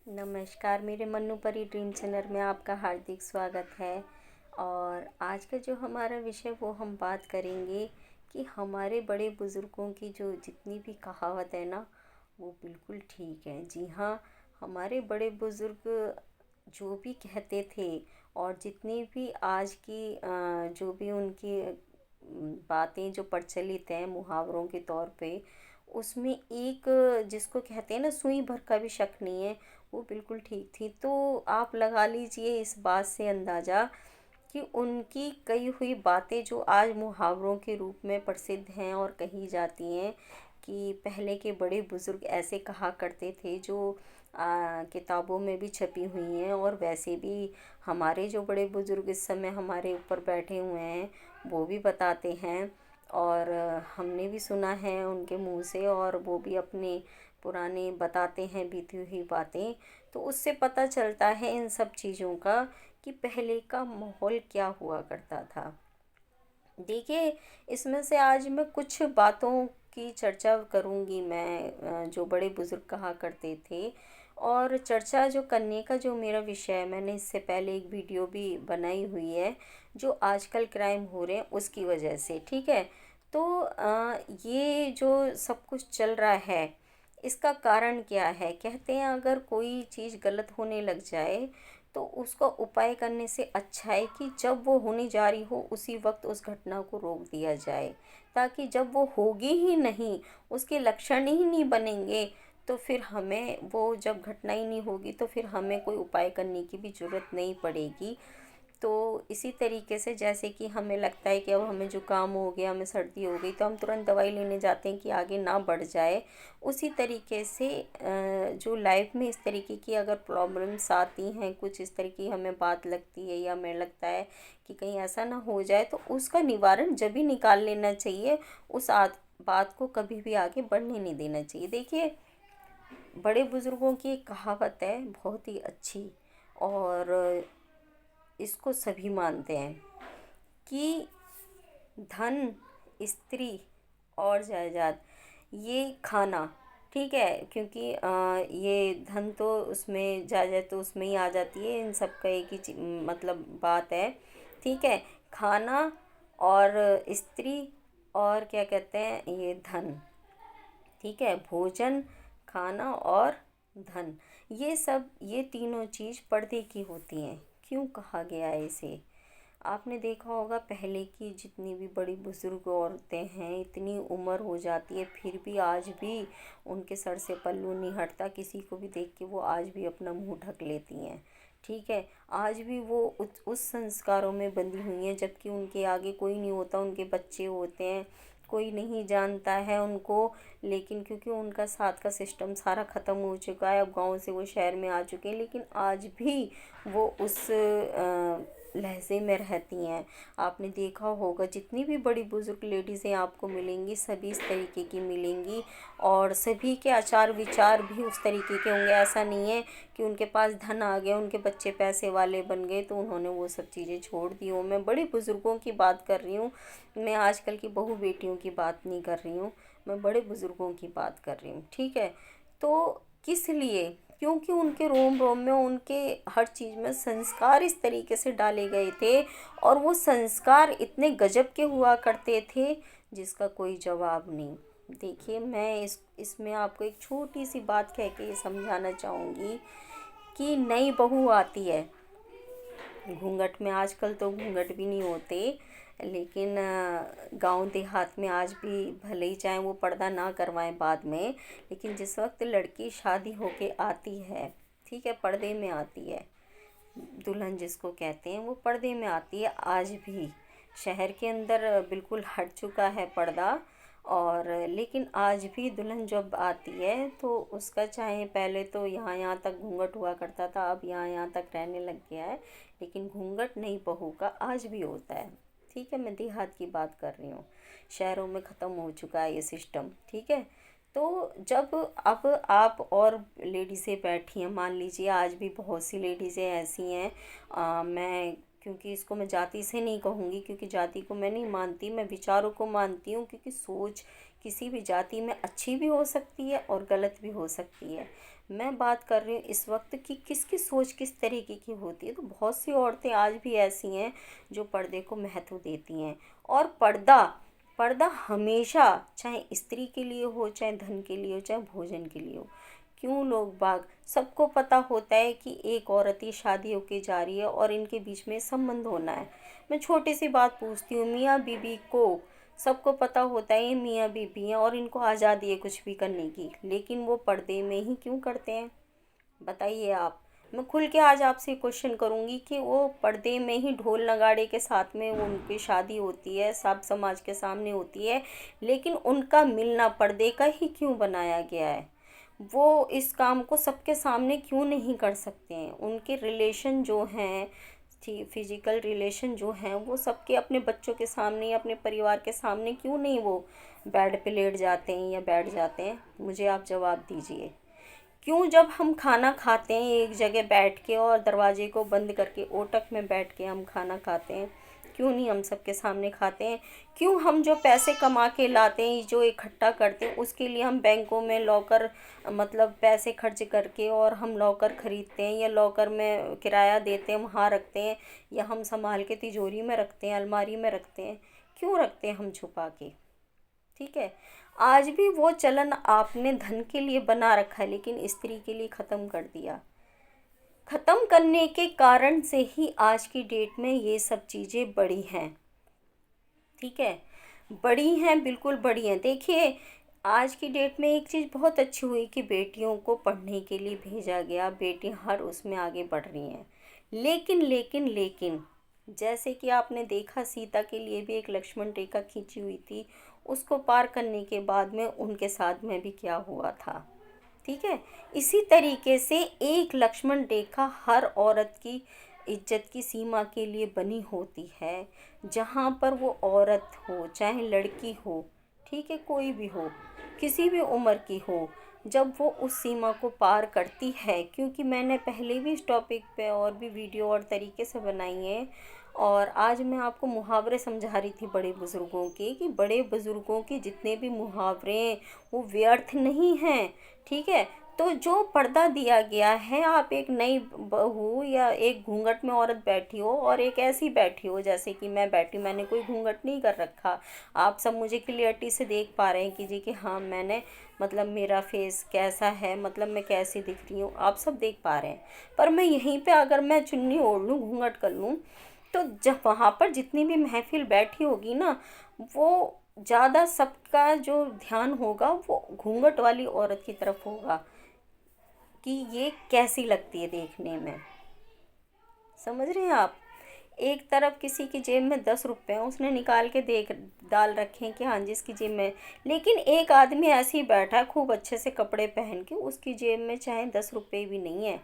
नमस्कार, मेरे मन्नू परी ड्रीम चैनल में आपका हार्दिक स्वागत है। और आज का जो हमारा विषय वो हम बात करेंगे कि हमारे बड़े बुज़ुर्गों की जो जितनी भी कहावत है ना, वो बिल्कुल ठीक है। जी हाँ, हमारे बड़े बुज़ुर्ग जो भी कहते थे और जितनी भी आज की जो भी उनकी बातें जो प्रचलित हैं मुहावरों के तौर पे, उसमें एक जिसको कहते हैं ना, सुई भर का भी शक नहीं है, वो बिल्कुल ठीक थी। तो आप लगा लीजिए इस बात से अंदाज़ा कि उनकी कही हुई बातें जो आज मुहावरों के रूप में प्रसिद्ध हैं और कही जाती हैं कि पहले के बड़े बुज़ुर्ग ऐसे कहा करते थे, जो किताबों में भी छपी हुई हैं। और वैसे भी हमारे जो बड़े बुज़ुर्ग इस समय हमारे ऊपर बैठे हुए हैं, वो भी बताते हैं। और हमने भी सुना है उनके मुंह से, और वो भी अपने पुराने बताते हैं बीती हुई बातें। तो उससे पता चलता है इन सब चीज़ों का कि पहले का माहौल क्या हुआ करता था। देखिए, इसमें से आज मैं कुछ बातों की चर्चा करूंगी मैं, जो बड़े बुजुर्ग कहा करते थे। और चर्चा जो करने का जो मेरा विषय है, मैंने इससे पहले एक वीडियो भी बनाई हुई है जो आजकल क्राइम हो रहे हैं उसकी वजह से, ठीक है। तो ये जो सब कुछ चल रहा है, इसका कारण क्या है? कहते हैं अगर कोई चीज़ गलत होने लग जाए तो उसका उपाय करने से अच्छा है कि जब वो होने जा रही हो उसी वक्त उस घटना को रोक दिया जाए, ताकि जब वो होगी ही नहीं, उसके लक्षण ही नहीं बनेंगे, तो फिर हमें वो जब घटना ही नहीं होगी तो फिर हमें कोई उपाय करने की भी ज़रूरत नहीं पड़ेगी। तो इसी तरीके से जैसे कि हमें लगता है कि अब हमें जुकाम हो गया, हमें सर्दी हो गई, तो हम तुरंत दवाई लेने जाते हैं कि आगे ना बढ़ जाए। उसी तरीके से जो लाइफ में इस तरीके की अगर प्रॉब्लम्स आती हैं, कुछ इस तरह की हमें बात लगती है या हमें लगता है कि कहीं ऐसा ना हो जाए, तो उसका निवारण जब भी निकाल लेना चाहिए। उस बात को कभी भी आगे बढ़ने नहीं देना चाहिए। देखिए, बड़े बुजुर्गों की एक कहावत है बहुत ही अच्छी, और इसको सभी मानते हैं कि धन, स्त्री और जायदाद, ये खाना, ठीक है। क्योंकि ये धन तो उसमें, जायदाद तो उसमें ही आ जाती है। इन सब का एक ही मतलब बात है, ठीक है। खाना और स्त्री और क्या कहते हैं, ये धन, ठीक है। भोजन, खाना और धन, ये सब, ये तीनों चीज़ पर्दे की होती हैं। क्यों कहा गया है इसे? आपने देखा होगा पहले की जितनी भी बड़ी बुजुर्ग औरतें हैं, इतनी उम्र हो जाती है फिर भी आज भी उनके सर से पल्लू नहीं हटता। किसी को भी देख के वो आज भी अपना मुंह ढक लेती हैं, ठीक है। आज भी वो उस संस्कारों में बंधी हुई हैं, जबकि उनके आगे कोई नहीं होता, उनके बच्चे होते हैं, कोई नहीं जानता है उनको। लेकिन क्योंकि उनका साथ का सिस्टम सारा ख़त्म हो चुका है, अब गांव से वो शहर में आ चुके हैं, लेकिन आज भी वो उस लहजे में रहती हैं। आपने देखा होगा जितनी भी बड़ी बुजुर्ग लेडीज़ें आपको मिलेंगी, सभी इस तरीके की मिलेंगी। और सभी के आचार विचार भी उस तरीके के होंगे। ऐसा नहीं है कि उनके पास धन आ गया, उनके बच्चे पैसे वाले बन गए तो उन्होंने वो सब चीज़ें छोड़ दी हो। मैं बड़े बुजुर्गों की बात कर रही हूँ, मैं आजकल की बहू बेटियों की बात नहीं कर रही हूँ, मैं बड़े बुजुर्गों की बात कर रही हूँ, ठीक है। तो किस लिए? क्योंकि उनके रोम रोम में, उनके हर चीज़ में संस्कार इस तरीके से डाले गए थे, और वो संस्कार इतने गजब के हुआ करते थे जिसका कोई जवाब नहीं। देखिए, मैं इसमें आपको एक छोटी सी बात कह के ये समझाना चाहूँगी कि नई बहू आती है घूंघट में, आजकल तो घूंघट भी नहीं होते, लेकिन गांव देहात में आज भी भले ही चाहे वो पर्दा ना करवाएं बाद में, लेकिन जिस वक्त लड़की शादी होके आती है, ठीक है, पर्दे में आती है, दुल्हन जिसको कहते हैं, वो पर्दे में आती है। आज भी शहर के अंदर बिल्कुल हट चुका है पर्दा। और लेकिन आज भी दुल्हन जब आती है तो उसका, चाहे पहले तो यहाँ यहाँ तक घूंघट हुआ करता था, अब यहाँ यहाँ तक रहने लग गया है, लेकिन घूंघट नई बहू का आज भी होता है, ठीक है। मैं देहात की बात कर रही हूँ, शहरों में ख़त्म हो चुका है ये सिस्टम, ठीक है। तो जब अब आप और लेडीज़ें बैठी हैं, मान लीजिए आज भी बहुत सी लेडीज़ें ऐसी हैं, मैं, क्योंकि इसको मैं जाति से नहीं कहूँगी, क्योंकि जाति को मैं नहीं मानती, मैं विचारों को मानती हूँ। क्योंकि सोच किसी भी जाति में अच्छी भी हो सकती है और गलत भी हो सकती है। मैं बात कर रही हूँ इस वक्त कि किसकी सोच किस तरीके की होती है। तो बहुत सी औरतें आज भी ऐसी हैं जो पर्दे को महत्व देती हैं। और पर्दा पर्दा हमेशा, चाहे स्त्री के लिए हो, चाहे धन के लिए हो, चाहे भोजन के लिए हो, क्यों लोग बाग सबको पता होता है कि एक औरत ही शादी होके जा रही है और इनके बीच में संबंध होना है। मैं छोटी सी बात पूछती हूँ, मियाँ बीबी को सबको पता होता है ये मियाँ बीबी हैं और इनको आज़ादी है कुछ भी करने की, लेकिन वो पर्दे में ही क्यों करते हैं? बताइए आप। मैं खुल के आज आपसे क्वेश्चन करूंगी कि वो पर्दे में ही ढोल नगाड़े के साथ में वो उनकी शादी होती है, सब समाज के सामने होती है, लेकिन उनका मिलना पर्दे का ही क्यों बनाया गया है? वो इस काम को सबके सामने क्यों नहीं कर सकते हैं? उनके रिलेशन जो हैं, फिजिकल रिलेशन जो हैं, वो सबके अपने बच्चों के सामने या अपने परिवार के सामने क्यों नहीं वो बेड पे लेट जाते हैं या बैठ जाते हैं? मुझे आप जवाब दीजिए। क्यों जब हम खाना खाते हैं एक जगह बैठ के और दरवाजे को बंद करके ओटक में बैठ के हम खाना खाते हैं, क्यों नहीं हम सबके सामने खाते हैं? क्यों हम जो पैसे कमा के लाते हैं, जो इकट्ठा करते हैं, उसके लिए हम बैंकों में लॉकर, मतलब पैसे खर्च करके और हम लॉकर ख़रीदते हैं या लॉकर में किराया देते हैं, वहाँ रखते हैं, या हम संभाल के तिजोरी में रखते हैं, अलमारी में रखते हैं? क्यों रखते हैं हम छुपा के? ठीक है, आज भी वो चलन आपने धन के लिए बना रखा है, लेकिन स्त्री के लिए ख़त्म कर दिया। ख़त्म करने के कारण से ही आज की डेट में ये सब चीज़ें बढ़ी हैं। ठीक है, बड़ी हैं, बिल्कुल बड़ी हैं। देखिए, आज की डेट में एक चीज़ बहुत अच्छी हुई कि बेटियों को पढ़ने के लिए भेजा गया, बेटियां हर उसमें आगे बढ़ रही हैं। लेकिन लेकिन लेकिन जैसे कि आपने देखा, सीता के लिए भी एक लक्ष्मण रेखा खींची हुई थी, उसको पार करने के बाद में उनके साथ में भी क्या हुआ था। ठीक है, इसी तरीके से एक लक्ष्मण रेखा हर औरत की इज्जत की सीमा के लिए बनी होती है। जहाँ पर वो औरत हो, चाहे लड़की हो, ठीक है, कोई भी हो, किसी भी उम्र की हो, जब वो उस सीमा को पार करती है, क्योंकि मैंने पहले भी इस टॉपिक पे और भी वीडियो और तरीके से बनाई है, और आज मैं आपको मुहावरे समझा रही थी बड़े बुज़ुर्गों के, कि बड़े बुज़ुर्गों के जितने भी मुहावरे वो व्यर्थ नहीं हैं। ठीक है, तो जो पर्दा दिया गया है, आप एक नई बहू या एक घूंघट में औरत बैठी हो और एक ऐसी बैठी हो जैसे कि मैं बैठी, मैंने कोई घूंघट नहीं कर रखा। आप सब मुझे क्लियरिटी से देख पा रहे हैं कि जी कि हाँ, मैंने मतलब मेरा फेस कैसा है, मतलब मैं कैसी दिख रही हूँ, आप सब देख पा रहे हैं। पर मैं यहीं पे अगर मैं चुन्नी ओढ़ लूँ, घूंघट कर लूँ, तो जब वहाँ पर जितनी भी महफिल बैठी होगी ना, वो ज़्यादा सबका जो ध्यान होगा वो घूंघट वाली औरत की तरफ होगा कि ये कैसी लगती है देखने में। समझ रहे हैं आप? एक तरफ किसी की जेब में 10 रुपए हैं, उसने निकाल के देख डाल रखे हैं कि हाँ जी इसकी जेब में, लेकिन एक आदमी ऐसे ही बैठा है खूब अच्छे से कपड़े पहन के, उसकी जेब में चाहे 10 रुपए भी नहीं है,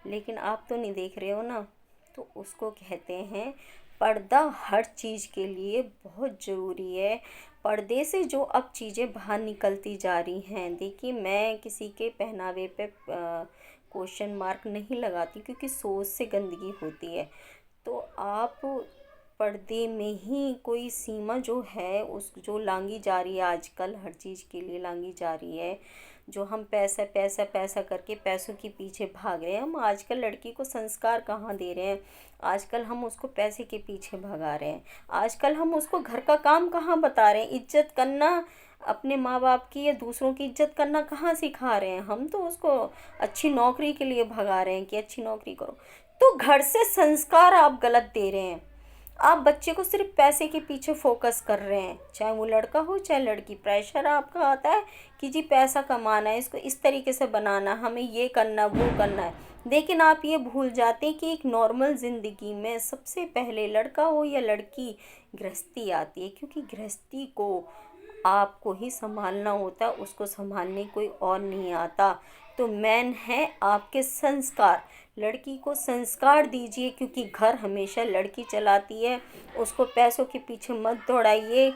लेकिन आप तो नहीं देख रहे हो ना। तो उसको कहते हैं पर्दा हर चीज़ के लिए बहुत ज़रूरी है। पर्दे से जो अब चीज़ें बाहर निकलती जा रही हैं, देखिए मैं किसी के पहनावे पे क्वेश्चन मार्क नहीं लगाती, क्योंकि सोच से गंदगी होती है। तो आप पर्दे में ही कोई सीमा जो है उस जो लांगी जा रही है, आजकल हर चीज़ के लिए लांगी जा रही है, जो हम पैसा पैसा पैसा करके पैसों के पीछे भाग रहे हैं। हम आजकल लड़की को संस्कार कहाँ दे रहे हैं, आजकल हम उसको पैसे के पीछे भगा रहे हैं, आजकल हम उसको घर का काम कहाँ बता रहे हैं, इज्जत करना अपने माँ बाप की या दूसरों की इज्जत करना कहाँ सिखा रहे हैं। हम तो उसको अच्छी नौकरी के लिए भगा रहे हैं कि अच्छी नौकरी करो। तो घर से संस्कार आप गलत दे रहे हैं। आप बच्चे को सिर्फ पैसे के पीछे फोकस कर रहे हैं, चाहे वो लड़का हो चाहे लड़की। प्रेशर आपका आता है कि जी पैसा कमाना है, इसको इस तरीके से बनाना, हमें ये करना वो करना है, लेकिन आप ये भूल जाते हैं कि एक नॉर्मल ज़िंदगी में सबसे पहले लड़का हो या लड़की गृहस्थी आती है, क्योंकि गृहस्थी को आपको ही संभालना होता है, उसको संभालने कोई और नहीं आता। तो मेन है आपके संस्कार। लड़की को संस्कार दीजिए, क्योंकि घर हमेशा लड़की चलाती है, उसको पैसों के पीछे मत दौड़ाइए।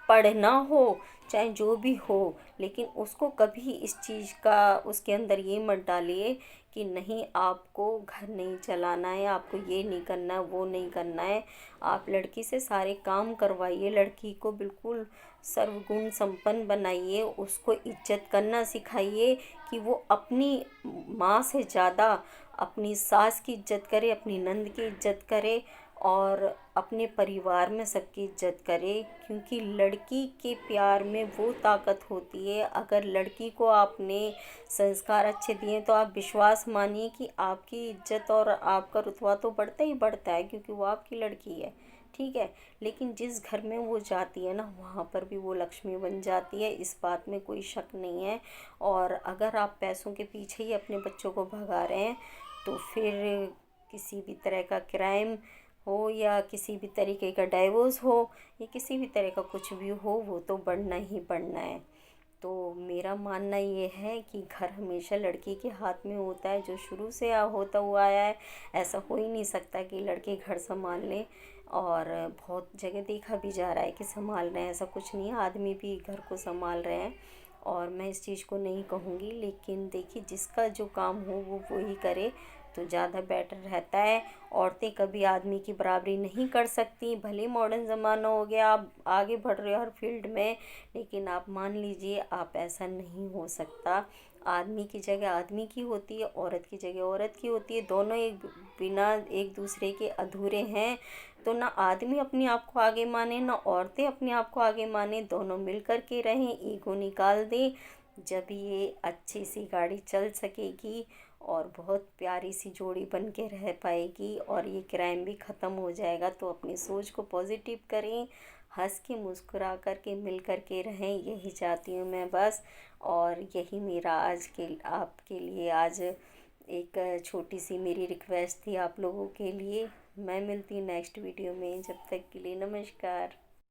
पढ़ना हो चाहे जो भी हो, लेकिन उसको कभी इस चीज़ का उसके अंदर ये मत डालिए कि नहीं आपको घर नहीं चलाना है, आपको ये नहीं करना है, वो नहीं करना है। आप लड़की से सारे काम करवाइए, लड़की को बिल्कुल सर्वगुण संपन्न बनाइए, उसको इज्जत करना सिखाइए कि वो अपनी माँ से ज़्यादा अपनी सास की इज्जत करे, अपनी नंद की इज्जत करे और अपने परिवार में सबकी इज्जत करे। क्योंकि लड़की के प्यार में वो ताकत होती है। अगर लड़की को आपने संस्कार अच्छे दिए तो आप विश्वास मानिए कि आपकी इज्जत और आपका रुतबा तो बढ़ता ही बढ़ता है, क्योंकि वो आपकी लड़की है, ठीक है। लेकिन जिस घर में वो जाती है ना, वहाँ पर भी वो लक्ष्मी बन जाती है, इस बात में कोई शक नहीं है। और अगर आप पैसों के पीछे ही अपने बच्चों को भगा रहे हैं तो फिर किसी भी तरह का क्राइम हो या किसी भी तरीके का डाइवोर्स हो या किसी भी तरह का कुछ भी हो, वो तो बढ़ना ही बढ़ना है। तो मेरा मानना ये है कि घर हमेशा लड़की के हाथ में होता है, जो शुरू से होता हुआ आया है। ऐसा हो ही नहीं सकता कि लड़के घर संभाल लें, और बहुत जगह देखा भी जा रहा है कि संभाल रहे हैं, ऐसा कुछ नहीं है, आदमी भी घर को संभाल रहे हैं। और मैं इस चीज़ को नहीं कहूँगी, लेकिन देखिए जिसका जो काम हो वो ही करे तो ज़्यादा बेटर रहता है। औरतें कभी आदमी की बराबरी नहीं कर सकती, भले मॉडर्न ज़माना हो गया, आप आगे बढ़ रहे हो हर फील्ड में, लेकिन आप मान लीजिए आप ऐसा नहीं हो सकता। आदमी की जगह आदमी की होती है, औरत की जगह औरत की होती है, दोनों एक बिना एक दूसरे के अधूरे हैं। तो ना आदमी अपने आप को आगे माने ना औरतें अपने आप को आगे माने, दोनों मिल कर के रहें, ईगो निकाल दें, जब ये अच्छी सी गाड़ी चल सकेगी और बहुत प्यारी सी जोड़ी बन के रह पाएगी और ये क्राइम भी ख़त्म हो जाएगा। तो अपनी सोच को पॉजिटिव करें, हंस के मुस्कुरा कर के मिल कर के रहें, यही चाहती हूँ मैं बस। और यही मेरा आज के आपके लिए आज एक छोटी सी मेरी रिक्वेस्ट थी आप लोगों के लिए। मैं मिलती नेक्स्ट वीडियो में, जब तक के लिए नमस्कार।